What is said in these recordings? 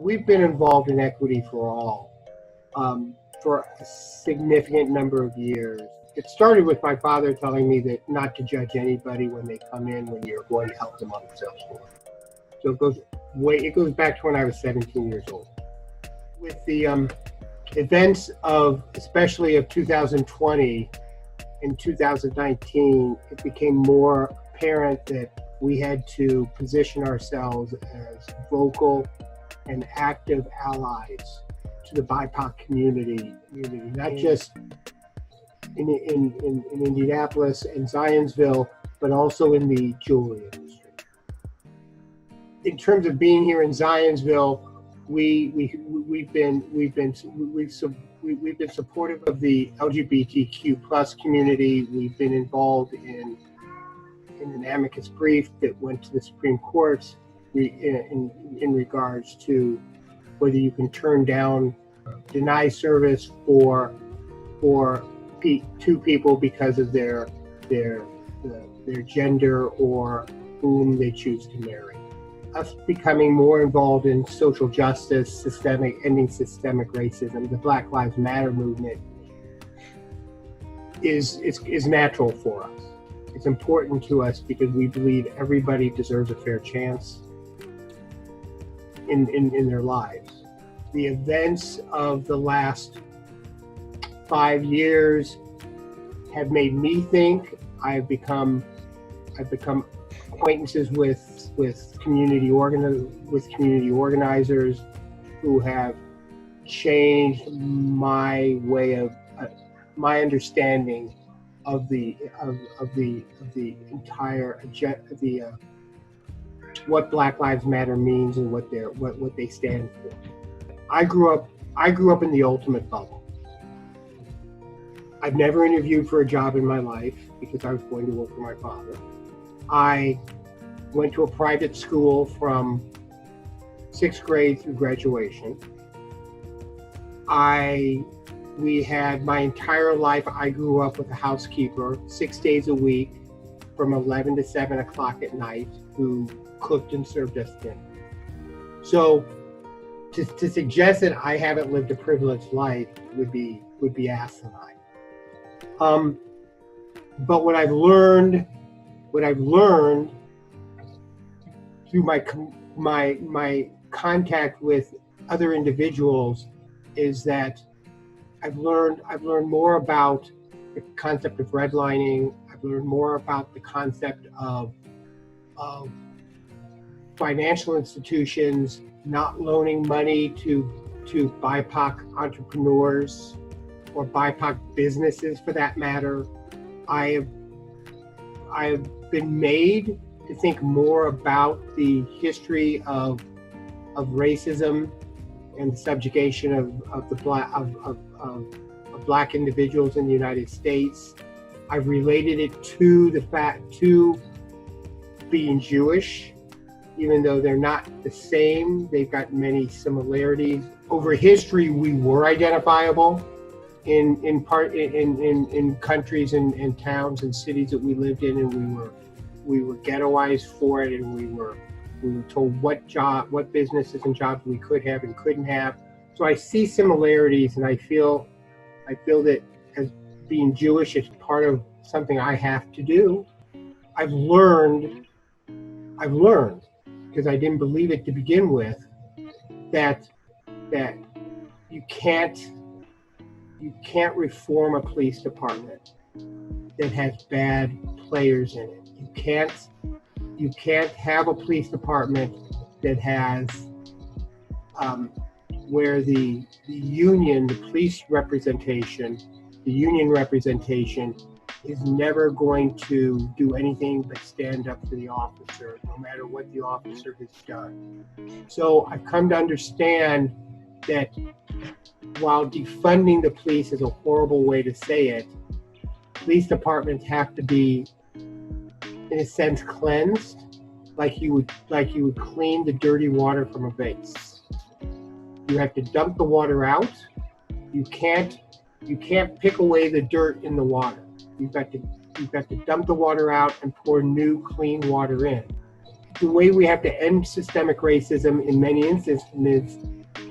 We've been involved in Equity for All for a significant number of years. It started with my father telling me that not to judge anybody when they come in when you're going to help them on the sales floor. So it goes back to when I was 17 years old. With the events especially of 2020 and 2019, it became more apparent that we had to position ourselves as vocal and active allies to the BIPOC community, not just in Indianapolis and Zionsville, but also in the jewelry industry. In terms of being here in Zionsville, we've been supportive of the LGBTQ plus community. We've been involved in an amicus brief that went to the Supreme Court in regards to whether you can deny service for two people because of their gender or whom they choose to marry. Us becoming more involved in social justice, ending systemic racism, the Black Lives Matter movement is natural for us. It's important to us because we believe everybody deserves a fair chance in their lives. The events of the last 5 years have made me think. I've become acquaintances with community organizers who have changed my way of my understanding of the entire what Black Lives Matter means and what they stand for. I grew up in the ultimate bubble. I've never interviewed for a job in my life because I was going to work for my father. I went to a private school from 6th grade through graduation. We had my entire life, I grew up with a housekeeper 6 days a week from 11 to 7 o'clock at night who cooked and served us dinner. So to suggest that I haven't lived a privileged life would be asinine. But what I've learned through my contact with other individuals is that I've learned more about the concept of redlining. I've learned more about the concept of financial institutions not loaning money to BIPOC entrepreneurs or BIPOC businesses for that matter. I have been made to think more about the history of racism and the subjugation of Black individuals in the United States. I've related it to being Jewish, even though they're not the same. They've got many similarities. Over history, we were identifiable in countries and towns and cities that we lived in, and we were ghettoized for it, and we were told what businesses and jobs we could have and couldn't have. So I see similarities, and I feel that as being Jewish is part of something I have to do. I've learned, because I didn't believe it to begin with, that you can't reform a police department that has bad players in it. You can't have a police department that has where the union, the police representation, the union representation is never going to do anything but stand up for the officer, no matter what the officer has done. So I've come to understand that while defunding the police is a horrible way to say it, police departments have to be, in a sense, cleansed, like you would clean the dirty water from a vase. You have to dump the water out. You can't pick away the dirt in the water. You've got to dump the water out and pour new clean water in. the way we have to end systemic racism in many instances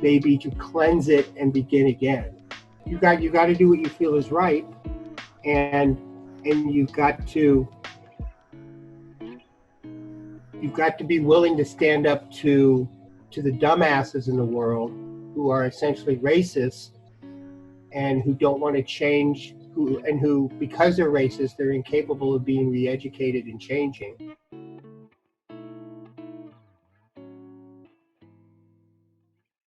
may be to cleanse it and begin again. You got to do what you feel is right, and you've got to be willing to stand up to the dumbasses in the world who are essentially racist and who don't want to change, who because they're racist, they're incapable of being re-educated and changing.